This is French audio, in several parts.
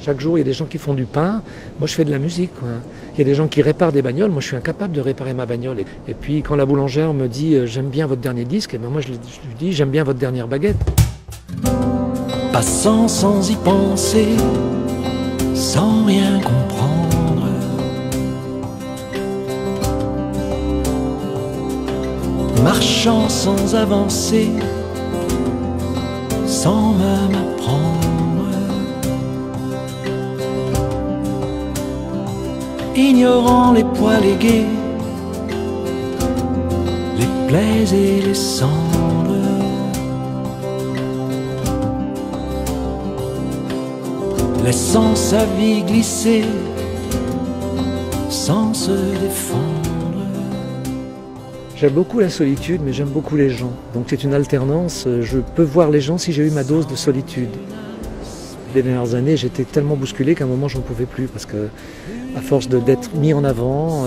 Chaque jour, il y a des gens qui font du pain, moi je fais de la musique, quoi. Il y a des gens qui réparent des bagnoles, moi je suis incapable de réparer ma bagnole. Et puis quand la boulangère me dit « j'aime bien votre dernier disque », et ben moi je lui dis « j'aime bien votre dernière baguette ». Passant sans y penser, sans rien comprendre, marchant sans avancer, sans même apprendre, ignorant les poils aigués, les plaies et les cendres, laissant sa vie glisser sans se défendre. J'aime beaucoup la solitude, mais j'aime beaucoup les gens. Donc c'est une alternance, je peux voir les gens si j'ai eu ma dose de solitude. Les dernières années, j'étais tellement bousculé qu'à un moment, je n'en pouvais plus, parce que à force d'être mis en avant,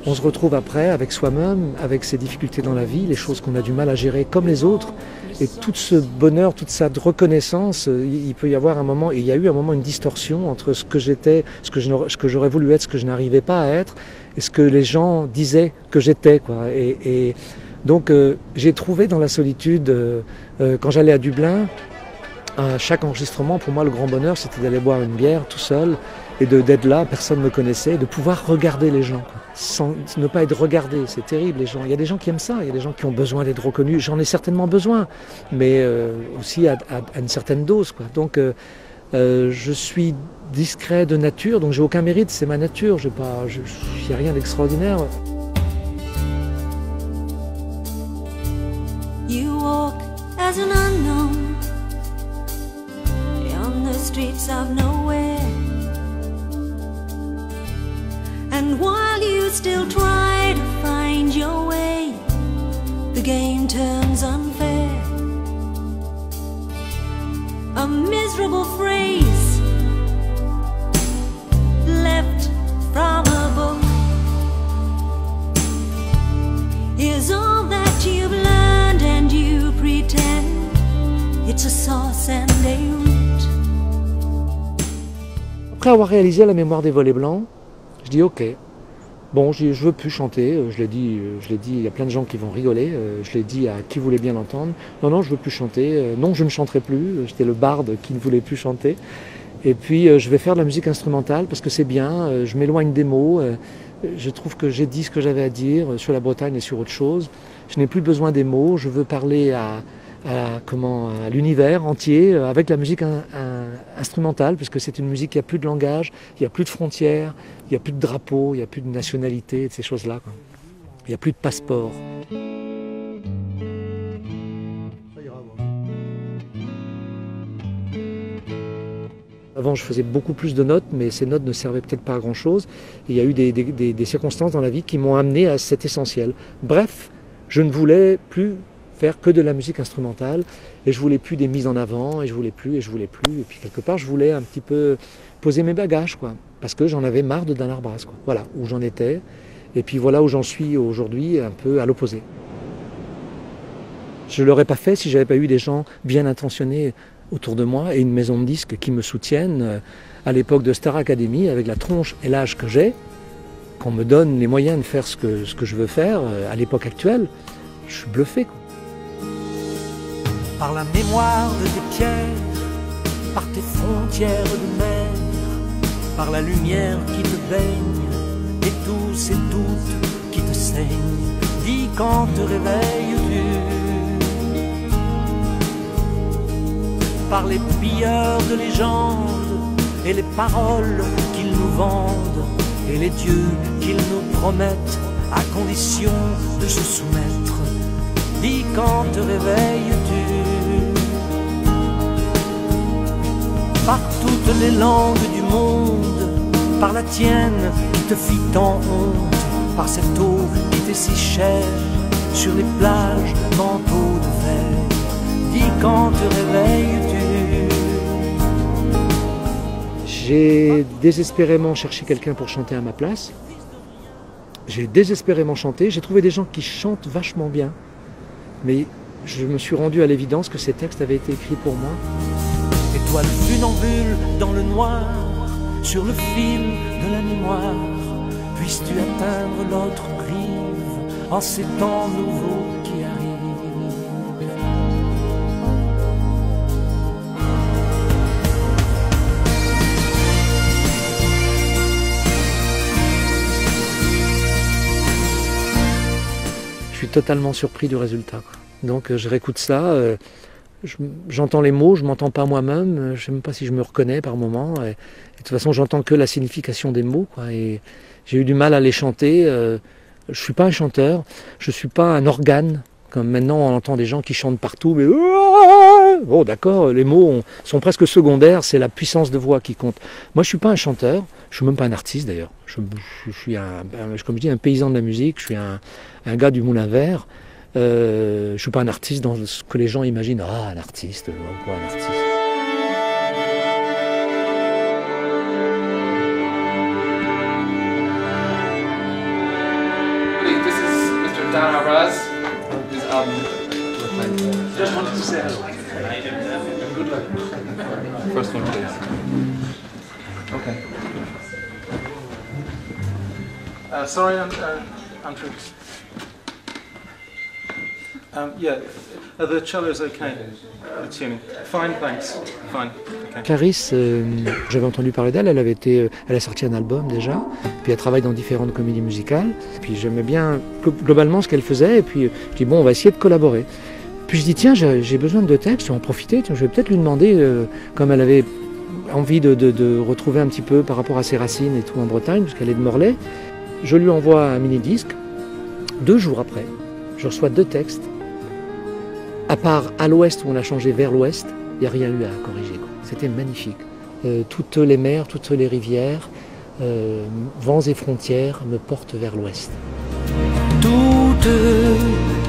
on se retrouve après avec soi-même, avec ses difficultés dans la vie, les choses qu'on a du mal à gérer comme les autres. Et tout ce bonheur, toute cette reconnaissance, il peut y avoir un moment, et il y a eu un moment une distorsion entre ce que j'étais, ce que j'aurais voulu être, ce que je n'arrivais pas à être, et ce que les gens disaient que j'étais, quoi. Et donc j'ai trouvé dans la solitude, quand j'allais à Dublin, à chaque enregistrement, pour moi le grand bonheur c'était d'aller boire une bière tout seul et d'être là, personne ne me connaissait, de pouvoir regarder les gens, quoi. Sans ne pas être regardé, c'est terrible les gens. Il y a des gens qui aiment ça, il y a des gens qui ont besoin d'être reconnus, j'en ai certainement besoin, mais aussi à une certaine dose, quoi. Donc je suis discret de nature, donc j'ai aucun mérite, c'est ma nature, il n'y a rien d'extraordinaire. You walk as an unknown on the streets of nowhere, and while you still try to find your way, the game turns unfair. A miserable phrase left from a book is all that you've learned, and you pretend it's a sauce and a root. Après avoir réalisé La mémoire des volets blancs, je dis ok, bon je veux plus chanter, je l'ai dit, il y a plein de gens qui vont rigoler, je l'ai dit à qui voulait bien l'entendre, non je veux plus chanter, non je ne chanterai plus, j'étais le barde qui ne voulait plus chanter, et puis je vais faire de la musique instrumentale parce que c'est bien, je m'éloigne des mots, je trouve que j'ai dit ce que j'avais à dire sur la Bretagne et sur autre chose, je n'ai plus besoin des mots, je veux parler à l'univers entier avec la musique instrumentale, puisque c'est une musique qui n'a plus de langage, il n'y a plus de frontières, il n'y a plus de drapeau, il n'y a plus de nationalité, de ces choses-là, quoi. Il n'y a plus de passeport. Avant, je faisais beaucoup plus de notes, mais ces notes ne servaient peut-être pas à grand-chose. Il y a eu des circonstances dans la vie qui m'ont amené à cet essentiel. Bref, je ne voulais plus faire que de la musique instrumentale, et je voulais plus des mises en avant, et je voulais plus, et puis quelque part je voulais un petit peu poser mes bagages, quoi, parce que j'en avais marre de Dan Arbras, quoi. Voilà où j'en étais, et puis voilà où j'en suis aujourd'hui, un peu à l'opposé. Je ne l'aurais pas fait si j'avais pas eu des gens bien intentionnés autour de moi, et une maison de disques qui me soutiennent à l'époque de Star Academy, avec la tronche et l'âge que j'ai, qu'on me donne les moyens de faire ce que je veux faire à l'époque actuelle. Je suis bluffé, quoi. Par la mémoire de tes pierres, par tes frontières de mer, par la lumière qui te baigne, et tous ces doutes qui te saignent. Dis quand te réveilles-tu? Par les pilleurs de légendes et les paroles qu'ils nous vendent, et les dieux qu'ils nous promettent à condition de se soumettre. Dis quand te réveilles-tu? Par toutes les langues du monde, par la tienne qui te fit tant honte, par cette eau qui t'est si chère, sur les plages manteaux de verre. Dis quand te réveilles-tu? J'ai désespérément cherché quelqu'un pour chanter à ma place. J'ai désespérément chanté, j'ai trouvé des gens qui chantent vachement bien, mais je me suis rendu à l'évidence que ces textes avaient été écrits pour moi. Et étoile funambule dans le noir, sur le fil de la mémoire, puisses-tu atteindre l'autre rive en ces temps nouveaux qui arrivent. Je suis totalement surpris du résultat. Donc je réécoute ça, j'entends les mots, je ne m'entends pas moi-même, je ne sais même pas si je me reconnais par moments. Et de toute façon, j'entends que la signification des mots, quoi, et j'ai eu du mal à les chanter. Je ne suis pas un chanteur, je ne suis pas un organe, comme maintenant on entend des gens qui chantent partout, mais bon d'accord, les mots sont presque secondaires, c'est la puissance de voix qui compte. Moi je ne suis pas un chanteur, je ne suis même pas un artiste d'ailleurs, je suis comme je dis, un paysan de la musique, je suis un gars du Moulin Vert. Je ne suis pas un artiste dans ce que les gens imaginent. Ah, un artiste, quoi, un artiste. This is Mr. Dan Arras, his album. Just wanted to say hello. Good luck. First one, please. Okay. Sorry, I'm yeah, the cello's okay. The tuning. Fine, thanks. Fine. Okay. Clarisse, j'avais entendu parler d'elle, elle a sorti un album déjà, puis elle travaille dans différentes comédies musicales, puis j'aimais bien globalement ce qu'elle faisait, et puis je dis bon, on va essayer de collaborer. Puis je dis tiens, j'ai besoin de textes, je vais en profiter, je vais peut-être lui demander, comme elle avait envie de retrouver un petit peu par rapport à ses racines et tout en Bretagne, puisqu'elle est de Morlaix, je lui envoie un mini-disque. 2 jours après, je reçois 2 textes. À part à l'ouest où on a changé vers l'ouest, il n'y a rien eu à corriger. C'était magnifique. Toutes les mers, toutes les rivières, vents et frontières me portent vers l'ouest. Toutes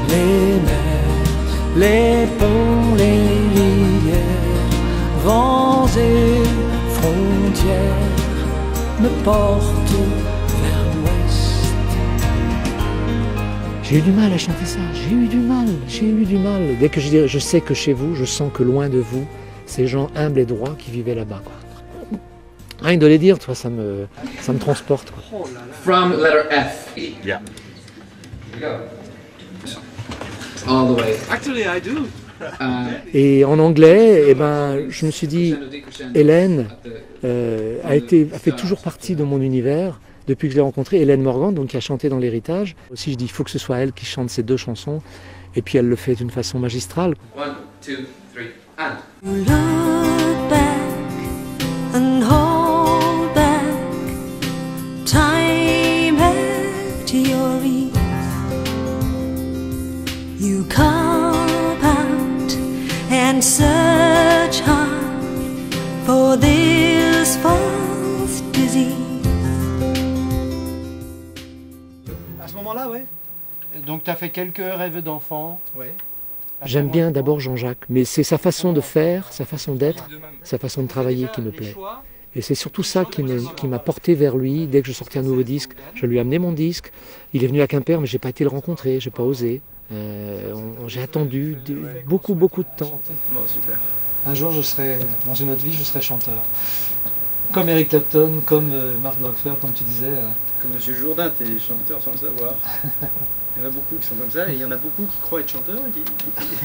les mers, les ponts, les rivières, vents et frontières me portent vers l'ouest. J'ai eu du mal à chanter ça, j'ai eu du mal. Dès que je sais que chez vous, je sens que loin de vous, ces gens humbles et droits qui vivaient là-bas. Rien de les dire, toi, ça me transporte. Quoi. From letter F. Yeah. All the way. Actually, I do. Et en anglais, eh ben, je me suis dit, Hélène a fait toujours partie de mon univers. Depuis que je l'ai rencontrée, Hélène Morgan, donc qui a chanté dans l'Héritage. Aussi, je dis, il faut que ce soit elle qui chante ces 2 chansons. Et puis, elle le fait d'une façon magistrale. 1, 2, 3, and. Look back and hold back time at your ease. You carve out and search hard for this false disease. À ce moment-là, ouais. Donc tu as fait quelques rêves d'enfant. Ouais. J'aime bien d'abord Jean-Jacques, mais c'est sa façon de faire, sa façon d'être, sa façon de travailler qui me plaît. Et c'est surtout ça qui m'a porté vers lui. Dès que je sortais un nouveau disque, je lui ai amené mon disque. Il est venu à Quimper, mais je n'ai pas été le rencontrer, je n'ai pas osé. J'ai attendu beaucoup de temps. Bon, super. Un jour, dans une autre vie, je serai chanteur. Comme Eric Clapton, comme Mark Knopfler, comme tu disais. Comme M. Jourdain, tu es chanteur sans le savoir. Il y en a beaucoup qui sont comme ça, et il y en a beaucoup qui croient être chanteurs et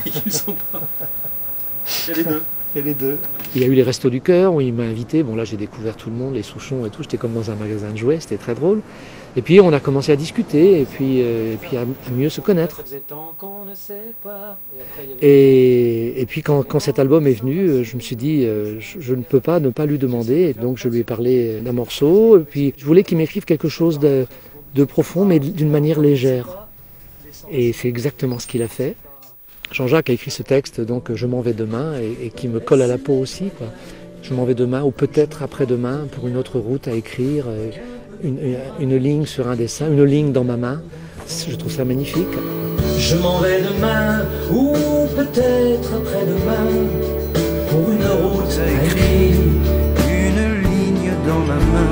qui ne le sont pas. Il y a les deux. Il y a les deux. Il y a eu les Restos du Cœur où il m'a invité. Bon là j'ai découvert tout le monde, les Souchons et tout. J'étais comme dans un magasin de jouets, c'était très drôle. Et puis on a commencé à discuter et puis à mieux se connaître. Et puis quand cet album est venu, je me suis dit je ne peux pas ne pas lui demander. Et donc je lui ai parlé d'un morceau. Et puis je voulais qu'il m'écrive quelque chose de profond mais d'une manière légère. Et c'est exactement ce qu'il a fait. Jean-Jacques a écrit ce texte, donc je m'en vais demain, et qui me colle à la peau aussi, quoi. Je m'en vais demain, ou peut-être après-demain, pour une autre route à écrire, une ligne sur un dessin, une ligne dans ma main. Je trouve ça magnifique. Je m'en vais demain, ou peut-être après-demain, pour une route à écrire, une ligne dans ma main.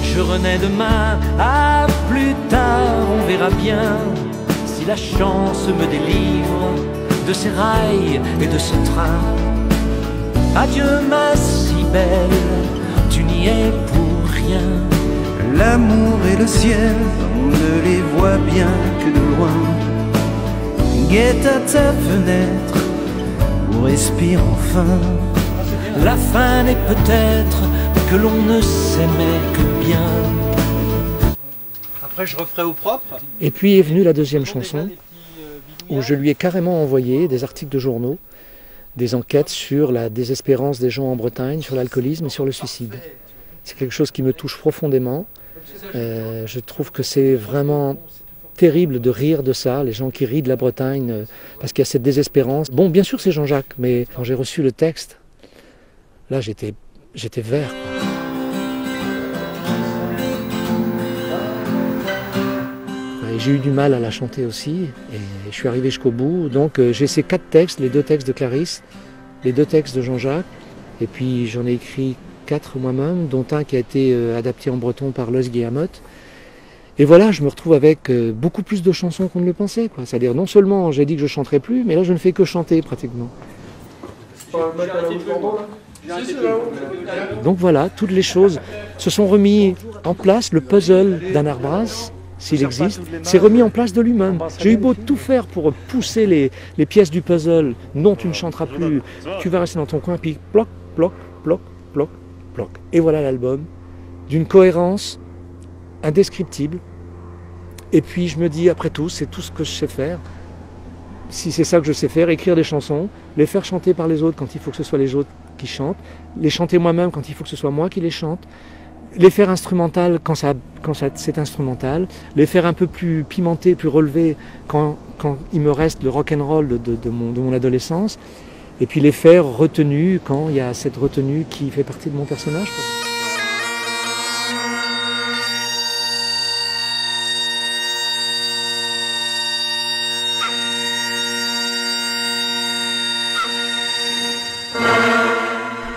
Je renais demain, à plus tard, on verra bien si la chance me délivre de ces rails et de ce train. Adieu ma si belle, tu n'y es pour rien. L'amour et le ciel, on ne les voit bien que de loin. Guette à ta fenêtre, on respire enfin. La fin n'est peut-être que l'on ne s'aimait que bien. Après, je referai au propre. Et puis est venue la deuxième chanson, où je lui ai carrément envoyé des articles de journaux, des enquêtes sur la désespérance des gens en Bretagne, sur l'alcoolisme et sur le suicide. C'est quelque chose qui me touche profondément. Je trouve que c'est vraiment terrible de rire de ça, les gens qui rient de la Bretagne, parce qu'il y a cette désespérance. Bon, bien sûr c'est Jean-Jacques, mais quand j'ai reçu le texte, là j'étais vert, quoi. J'ai eu du mal à la chanter aussi, et je suis arrivé jusqu'au bout. Donc j'ai ces 4 textes, les 2 textes de Clarisse, les 2 textes de Jean-Jacques, et puis j'en ai écrit 4 moi-même, dont un qui a été adapté en breton par Loïs Guillemot. Et voilà, je me retrouve avec beaucoup plus de chansons qu'on ne le pensait, quoi. C'est-à-dire non seulement j'ai dit que je ne chanterais plus, mais là je ne fais que chanter pratiquement. Donc voilà, toutes les choses se sont remises en place, le puzzle d'Anna Arbras, s'il existe, s'est remis en place de lui-même. J'ai eu beau tout faire pour pousser les pièces du puzzle. Non, tu ne chanteras plus, tu vas rester dans ton coin, puis ploc, ploc, ploc, ploc, ploc. Et voilà l'album, d'une cohérence indescriptible. Et puis je me dis, après tout, c'est tout ce que je sais faire. Si c'est ça que je sais faire, écrire des chansons, les faire chanter par les autres quand il faut que ce soit les autres qui chantent, les chanter moi-même quand il faut que ce soit moi qui les chante, les faire instrumentales quand c'est instrumental, les faire un peu plus pimentés, plus relevés quand il me reste le rock'n'roll de mon adolescence, et puis les faire retenus quand il y a cette retenue qui fait partie de mon personnage.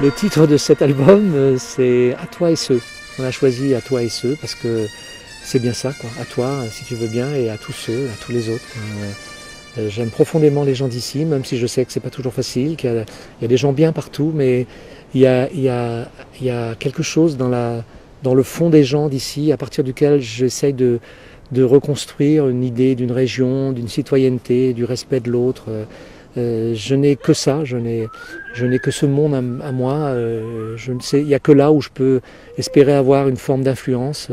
Le titre de cet album, c'est « À toi et ceux ». On a choisi « À toi et ceux » parce que c'est bien ça, quoi. À toi, si tu veux bien, et à tous ceux, à tous les autres. J'aime profondément les gens d'ici, même si je sais que c'est pas toujours facile, qu'il y a des gens bien partout, mais il y a quelque chose dans le fond des gens d'ici, à partir duquel j'essaye de reconstruire une idée d'une région, d'une citoyenneté, du respect de l'autre. Je n'ai que ça, je n'ai que ce monde à moi. Je ne sais, il n'y a que là où je peux espérer avoir une forme d'influence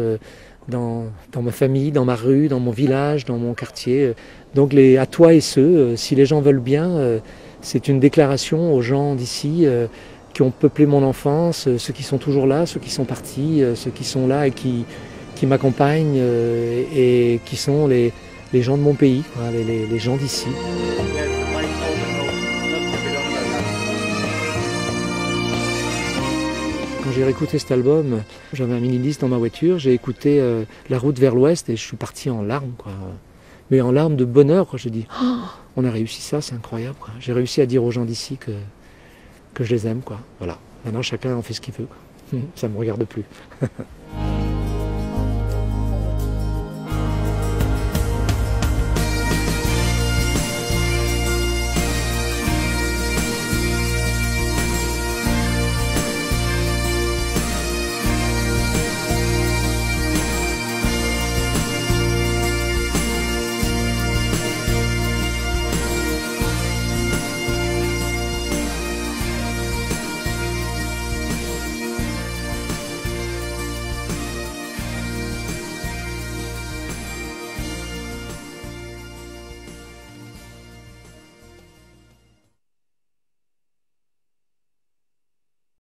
dans ma famille, dans ma rue, dans mon village, dans mon quartier. Donc à toi et ceux, si les gens veulent bien, c'est une déclaration aux gens d'ici qui ont peuplé mon enfance, ceux qui sont toujours là, ceux qui sont partis, ceux qui sont là et qui m'accompagnent et qui sont les gens de mon pays, quoi, les gens d'ici. Quand j'ai réécouté cet album, j'avais un mini-disque dans ma voiture, j'ai écouté La route vers l'ouest et je suis parti en larmes, quoi. Mais en larmes de bonheur, quoi. J'ai dit, oh, on a réussi ça, c'est incroyable, quoi. J'ai réussi à dire aux gens d'ici que je les aime, quoi. Voilà. Maintenant, chacun en fait ce qu'il veut, quoi. Ça ne me regarde plus.